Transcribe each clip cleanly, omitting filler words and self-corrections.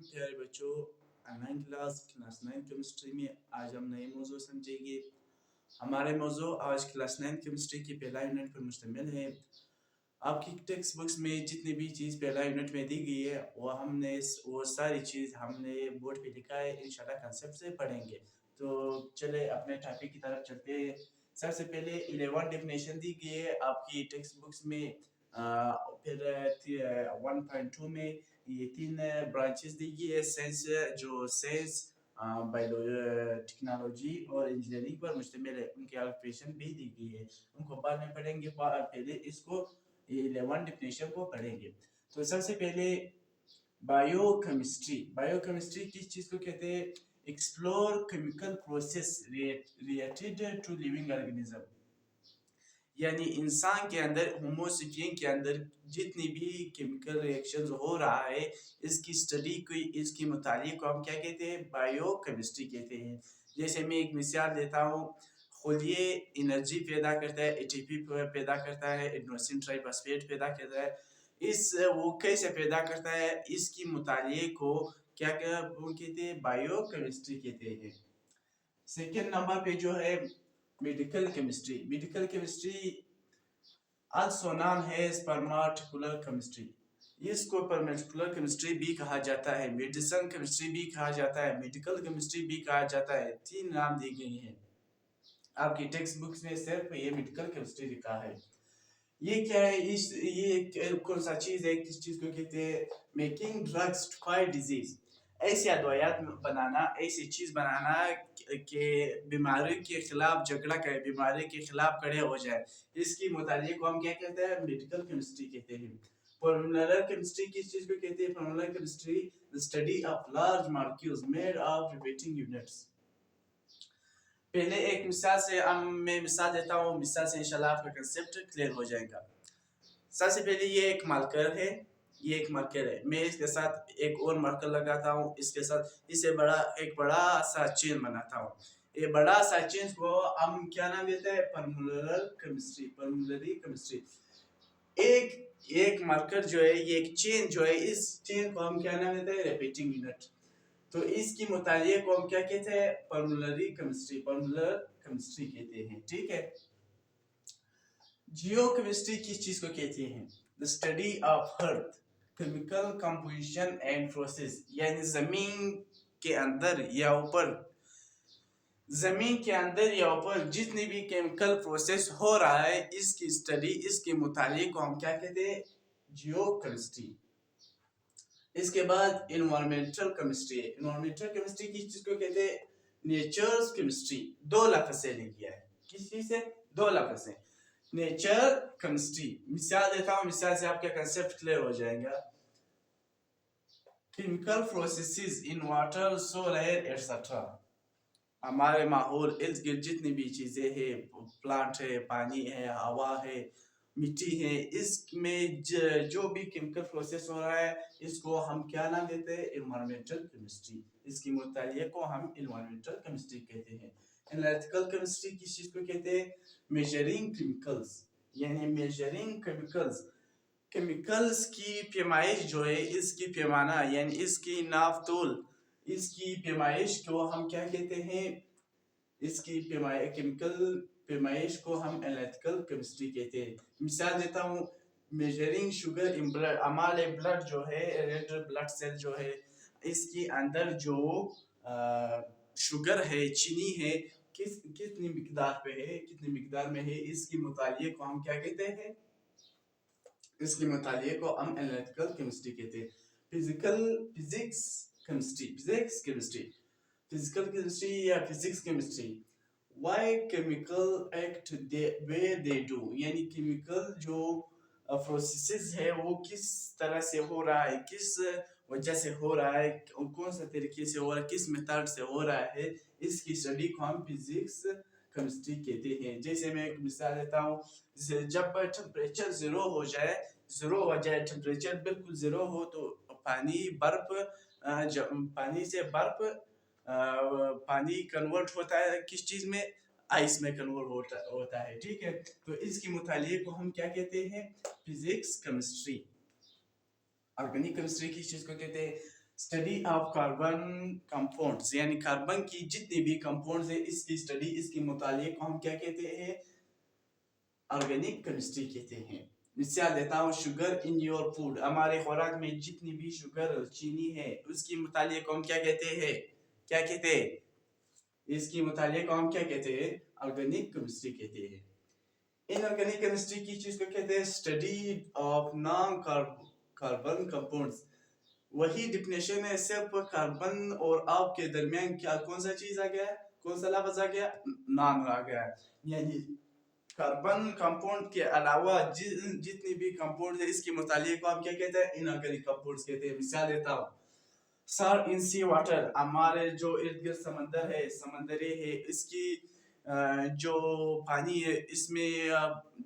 प्यारे बच्चों, online class 9 chemistry में आज हम नए मौजू समझेंगे। हमारे मौजू आज क्लास 9 केमिस्ट्री की पहला यूनिट पर मुश्तमिल है। आपकी टेक्स्ट बुक्स में जितनी भी चीज़ पहला यूनिट में दी गई है वो सारी चीज़ हमने बोर्ड पे लिखा है, इंशाल्लाह कंसेप्ट से पढ़ेंगे। तो चले अपने टॉपिक की तरफ चलते हैं। सबसे पहले 11 डेफिनेशन दी गई है आपकी टेक्स्ट बुक्स में। फिर 1.2 में ये 3 ब्रांचेस दी गई है साइंस, टेक्नोलॉजी और इंजीनियरिंग पर मुश्तमिल है। उनकी ऑक्यूपेशन भी दी गई है, उनको बाद में पढ़ेंगे। पहले इसको 11 डेफिनेशन को पढ़ेंगे। तो सबसे पहले बायोकेमिस्ट्री किस चीज़ को कहते हैं? Explore chemical process related to living organism, यानी इंसान के अंदर, होमोसेपियन के अंदर जितनी भी केमिकल रिएक्शंस हो रहा है, इसकी स्टडी को, इसकी मुतालिक को हम क्या कहते हैं? बायोकेमिस्ट्री कहते हैं। जैसे मैं एक मिसाल देता हूँ, खुद ये एनर्जी पैदा करता है, एटीपी पैदा करता है, एडेनोसिन ट्राइफॉस्फेट पैदा करता है। वो कैसे पैदा करता है, इसकी मुतालिक को क्या कहते हैं? बायोकेमिस्ट्री कहते हैं। सेकेंड नंबर पे जो है medical chemistry also known as particular chemistry, इसको particular केमिस्ट्री भी कहा जाता है, मेडिसिन केमिस्ट्री भी कहा जाता है, मेडिकल केमिस्ट्री भी कहा जाता है। 3 नाम दिए गए हैं आपकी टेक्स्ट बुक्स में, सिर्फ ये मेडिकल केमिस्ट्री लिखा है। ये क्या है? ये कौन सा चीज है? किस चीज को कहते हैं? Making drugs to fight disease, ऐसी अदवायात बनाना, ऐसी चीज बनाना कि बीमारी के खिलाफ झगड़ा करे, बीमारी के खिलाफ खड़े हो जाए। इसकी मुतालिक को हम क्या कहते हैं? मेडिकल केमिस्ट्री कहते हैं। फॉर्मूलर केमिस्ट्री किस चीज को कहते हैं? Formula chemistry the study of large molecules made of repeating units. पहले एक मिसाल से मैं मिसाल देता हूँ, मिसाल से इंशाल्लाह आपका कंसेप्ट क्लियर हो जाएगा। सबसे पहले ये एक मार्कर है, मैं इसके साथ एक और मार्कर लगाता हूँ, इसके साथ इससे एक बड़ा सा चेन बनाता हूँ। ये बड़ा सा चेन को हम क्या नाम देते हैं? Formulary chemistry. एक मार्कर जो है, ये एक चेन जो है, इस चेन को हम क्या नाम देते हैं? Repeating unit. तो इसकी मुतालिक को हम क्या कहते हैं? फॉर्मूलर केमिस्ट्री कहते हैं। ठीक है। जियोकेमिस्ट्री किस चीज को कहते हैं? The study of earth, chemical composition and process, यानी जमीन के अंदर या ऊपर जितनी भी केमिकल प्रोसेस हो रहा है, इसकी स्टडी, इसके मुतालिक को हम क्या कहते हैं? जियोकेमिस्ट्री। इसके बाद एनवायरमेंटल केमिस्ट्री है। एनवायरमेंटल केमिस्ट्री किस चीज को कहते हैं? Natures chemistry. 2 लफ्ज से लिखा है। किस चीज से? 2 लफ्ज से। नेचर केमिस्ट्री, मिसाल देता हूँ, मिसाल से आपका कंसेप्ट क्लियर हो जाएगा। Chemical processes in water, soil, air etcetera, हमारे माहौल इर्द गिर्द जितनी भी चीजें हैं, प्लांट है, पानी है, हवा है, मिट्टी है, इसमें जो भी केमिकल प्रोसेस हो रहा है, इसको हम क्या नाम देते हैं? Environmental chemistry. इसकी मुतालिक को हम एनवायरमेंटल केमिस्ट्री कहते हैं। एनालिटिकल केमिस्ट्री किस चीज को कहते हैं? मेजरिंग केमिकल्स, यानी मेजरिंग केमिकल्स की पैमाइश जो है, इसकी पैमाना यानी इसकी नापतोल, इसकी पैमाइश को हम क्या कहते हैं? इसकी केमिकल पैमाइश को हम एनालिटिकल केमिस्ट्री कहते हैं। मिसाल देता हूँ, मेजरिंग शुगर इन ब्लड, हमारे ब्लड जो है, रेड ब्लड सेल जो है, इसके अंदर जो शुगर है, चीनी है, कितनी मिकदार में है, इसकी मुतालिक को हम क्या कहते हैं? इसकी मुतालिक को हम एनालिटिकल केमिस्ट्री कहते हैं। Physics chemistry why chemical act way they do, यानी केमिकल जो प्रोसेसेस है वो किस तरह से हो रहा है, किस वजह से हो रहा है, कौन सा तरीके से हो रहा है, किस मेथड से हो रहा है, इसकी स्टडी को हम फिजिक्स केमिस्ट्री कहते हैं। जैसे मैं एक मिसाल देता हूँ, जब टेम्परेचर जीरो हो जाए, टेम्परेचर बिल्कुल जीरो हो, तो पानी कन्वर्ट होता है किस चीज में? आइस में कन्वर्ट होता है। ठीक है। तो इसकी मुतालिक को हम क्या कहते हैं? Physics chemistry. ऑर्गेनिक केमिस्ट्री किस चीज को कहते हैं? स्टडी ऑफ कार्बन कंपाउंड्स, यानी कार्बन की जितनी भी कंपाउंड्स है इसकी स्टडी, इसके मुताले को हम क्या कहते हैं, ऑर्गेनिक केमिस्ट्री कहते हैं। मिसाल देता हूँ, शुगर इन योर फूड, हमारे खुराक में जितनी भी शुगर चीनी है उसकी मुताले को हम क्या कहते हैं, क्या कहते हैं, इसकी मुताले को हम क्या कहते हैं, ऑर्गेनिक केमिस्ट्री कहते हैं। इनऑर्गेनिक केमिस्ट्री की चीज को कहते हैं study of non carbon compounds. वही डिफिनेशन है, सिर्फ कार्बन और ऑफ के दरमियान क्या कौन सा चीज आ गया है, कौन सा लफ्ज आ गया, नॉन आ गया है। यानी कार्बन कंपाउंड के अलावा जितनी भी कंपाउंड है इसके मुतालिक को हम क्या कहते हैं, इनऑर्गेनिक कंपाउंड्स कहते हैं। मिसाल देता हूँ, सर इन सी वाटर, हमारे जो इर्द गिर्द समंदर है, समंदरी है, इसकी जो पानी है इसमें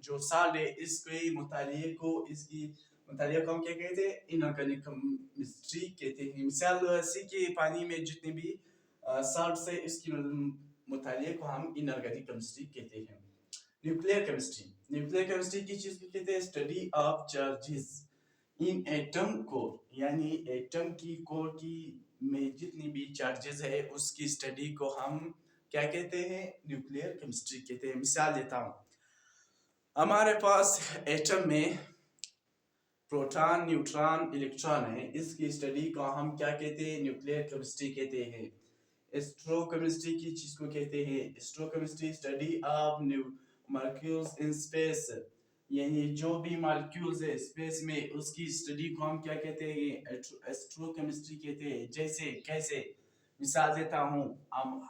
जो साल्ट है इसके मुतालिक को, इसकी मुतालिक को हम क्या कहते हैं, इनऑर्गेनिक केमिस्ट्री कहते हैं। मिसाल सी के पानी में जितने भी साल्ट से इसकी मुतालिक को हम इनऑर्गेनिक केमिस्ट्री कहते हैं। न्यूक्लियर केमिस्ट्री, न्यूक्लियर केमिस्ट्री की चीज को कहते हैं study of charges in atom core, यानी एटम की कोर की में जितनी भी चार्जेस है उसकी स्टडी को हम क्या कहते हैं, न्यूक्लियर केमिस्ट्री कहते हैं। मिसाल देता हूँ, हमारे पास एटम में प्रोटॉन, न्यूट्रॉन, इलेक्ट्रॉन है, इसकी स्टडी को हम क्या कहते हैं, न्यूक्लियर केमिस्ट्री कहते हैं। एस्ट्रोकेमिस्ट्री की चीज को कहते हैं, एस्ट्रोकेमिस्ट्री study of molecules in space, यानी जो भी मॉलिक्यूल्स है स्पेस में उसकी स्टडी को हम क्या कहते हैं, एस्ट्रोकेमिस्ट्री कहते हैं। जैसे कैसे, मिसाल देता हूँ,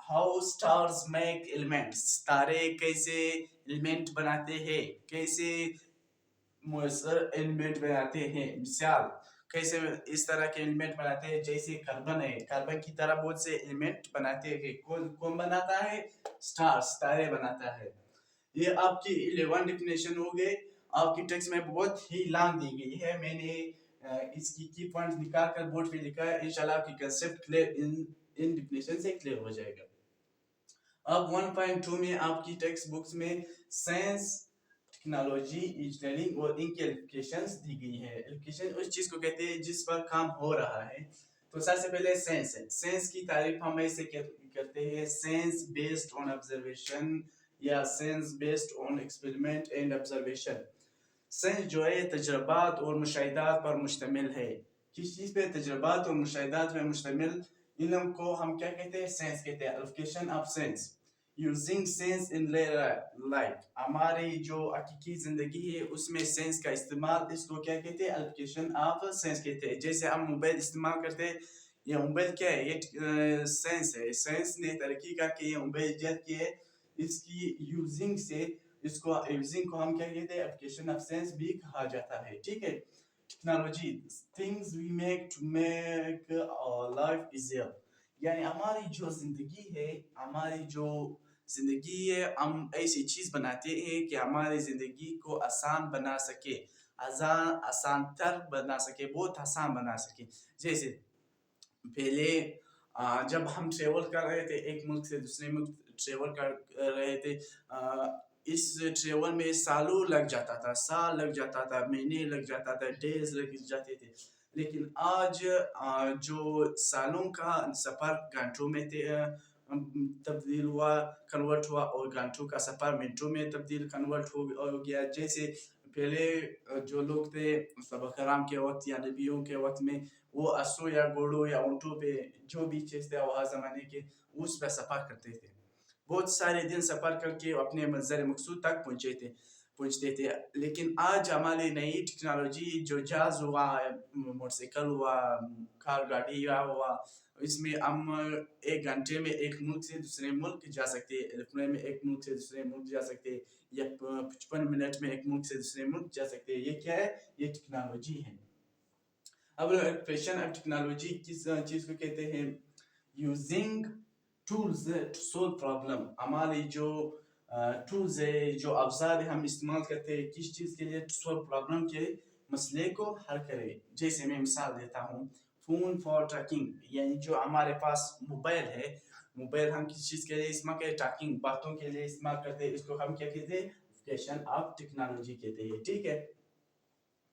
हाउ स्टार्स मेक एलिमेंट्स, तारे कैसे एलिमेंट बनाते हैं, कैसे मुयसर एलिमेंट बनाते हैं। मिसाल कैसे इस तरह के एलिमेंट बनाते हैं, जैसे कार्बन है, कार्बन की तरह बहुत से एलिमेंट बनाते हैं। कौन कौन बनाता है, स्टार्स, तारे बनाता है। ये आपकी 11 डिफिनेशन हो गए, आपकी टेक्स्ट में बहुत ही लॉन्ग दी गई है, मैंने इसकी की पॉइंट निकाल कर बोर्ड पे लिखा है। इंशाल्लाह आपकी कंसेप्ट क्लियर इन डिफिनेशन से क्लियर हो जाएगा। अब 1.2 में आपकी टेक्स्ट बुक्स में साइंस, टेक्नोलॉजी, इंजीनियरिंग और इनकी एप्लीकेशंस दी गई है। एप्लीकेशन उस चीज को कहते हैं जिस पर काम हो रहा है। तो सबसे पहले साइंस है, साइंस की तारीफ हम ऐसे करते हैं, साइंस बेस्ड ऑन ऑब्जर्वेशन या science based on experiment and observation. Science जो है तजर्बात और मुशाहिदात पर मुश्तमिल है। किस चीज पे, तजर्बात और मुशाहिदात पे मुश्तमिल इल्म को हम क्या कहते हैं, साइंस कहते हैं। Application of science, using science in life, हमारी जो हकीकी जिंदगी है उसमें साइंस का इस्तेमाल, इसको क्या कहते हैं, एप्लीकेशन ऑफ साइंस कहते हैं। जैसे हम मोबाइल इस्तेमाल करते हैं, ये मोबाइल क्या है, ये साइंस है, साइंस ने तरक्की करके ये मोबाइल इजाद किया है, इसकी यूजिंग से, इसको यूजिंग को हम क्या कहते हैं, एप्लीकेशन ऑफ साइंस भी कहा जाता है। ठीक है। Technology, things we make to make our life easier, यानी हमारी जो जिंदगी है, हमारी जो जिंदगी है, हम ऐसी चीज बनाते हैं कि हमारी जिंदगी को आसान बना सके, आसान तर बना सके, बहुत आसान बना सके। जैसे पहले जब हम ट्रेवल कर रहे थे, एक मुल्क से दूसरे मुल्क ट्रेवल कर रहे थे, इस ट्रेवल में सालों लग जाता था, साल लग जाता था, महीने लग जाता था, डेज लग जाते थे। लेकिन आज जो सालों का सफर घंटों में तब्दील हुआ, कन्वर्ट हुआ, और घंटों का सफर मिनटों में तब्दील कन्वर्ट हो गया। जैसे पहले जो लोग थे सहाबा कराम के वक्त या नबियों के वक्त में, वो असो या घोड़ों या ऊँटों पे, जो भी चीज थे वहाँ जमाने के, उस पर सफर करते थे, बहुत सारे दिन सफर करके अपने मंजर मकसूद तक पहुंचते थे। लेकिन आज हमारी नई टेक्नोलॉजी, जो जहाज हुआ, मोटरसाइकिल हुआ, कार गाड़ी हुआ, इसमें हम 1 घंटे में एक मुल्क से दूसरे मुल्क जा सकते हैं, एरोप्लेन में एक मुल्क से दूसरे मुल्क जा सकते हैं, या 55 मिनट में एक मुल्क से दूसरे मुल्क जा सकते हैं। ये क्या है, ये टेक्नोलॉजी है। अब क्वेश्चन ऑफ टेक्नोलॉजी किस चीज को कहते हैं, using tools to solve problem, हमारी जो टूल्स है, जो अवजार हम इस्तेमाल करते हैं किस चीज के लिए, सोल्व प्रॉब्लम के मसले को हल करे। जैसे मैं मिसाल देता हूँ, फोन फॉर ट्रैकिंग, यानी जो हमारे पास मोबाइल है, मोबाइल हम किस चीज के लिए इस्तेमाल करते हैं, ट्रैकिंग, बातों के लिए इस्तेमाल करते हैं, इसको हम क्या कहते हैं, एप्लीकेशन ऑफ टेक्नोलॉजी कहते हैं। ठीक है।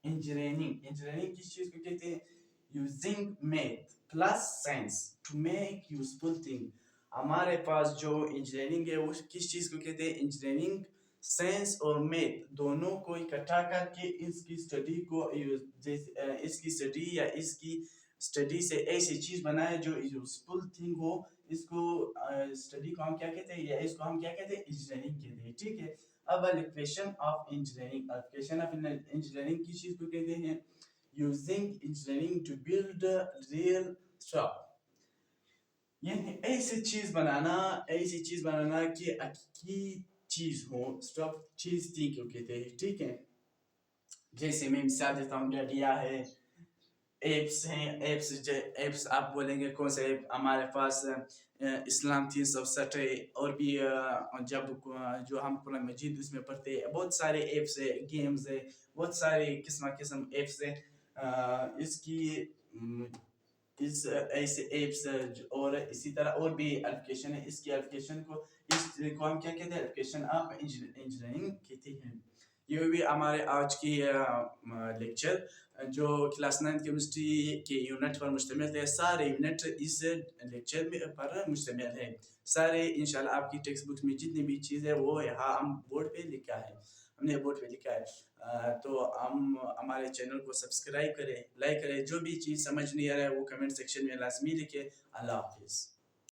इंजीनियरिंग, इंजीनियरिंग किस चीज को कहते हैं, using math plus science to make useful thing. हमारे पास जो इंजीनियरिंग है वो किस चीज़ को कहते हैं? इंजीनियरिंग साइंस और मैथ दोनों को इकट्ठा करके इसकी स्टडी को इसकी स्टडी या इसकी स्टडी से ऐसी चीज़ बनाए जो यूजफुल थिंग हो। इसको स्टडी को हम क्या कहते हैं या इसको हम क्या कहते हैं? इंजीनियरिंग कहते हैं। ठीक है, अब application of engineering, application of engineering किस चीज़ को कहते हैं? Using engineering to build real stuff, यानी ऐसी चीज बनाना कि अच्छी चीज हो, स्टफ चीज थी क्यों कहते हैं। ठीक है, जैसे मैं मिसाल देता हूँ, घड़िया है, एप्स हैं, एप्स आप बोलेंगे कौन से ऐप? हमारे पास इस्लाम 360 है, और भी जब जो हम कुरान मजीद उसमें पढ़ते हैं, बहुत सारे एप्स है, गेम्स है, बहुत सारे किस्म एप्स है। इसकी इस ऐसे एप्स और इसी तरह और भी एप्लीकेशन है। इसकी एप्लीकेशन को हम क्या कहते हैं? एप्लीकेशन ऑफ इंजीनियरिंग कहते हैं। ये भी हमारे आज की लेक्चर जो क्लास 9 केमिस्ट्री के यूनिट पर मुश्तमिल है, सारे यूनिट इस लेक्चर में पर मुश्तमिल है। सारे इंशाल्लाह आपकी टेक्स्ट बुक में जितनी भी चीज़ है वो यहाँ हम बोर्ड पे लिखा है, हमने बोर्ड पे लिखा है। तो हम हमारे चैनल को सब्सक्राइब करें, लाइक करें, जो भी चीज़ समझ नहीं आ रहा है वो कमेंट सेक्शन में लाजमी लिखें। अल्लाह हाफिज़।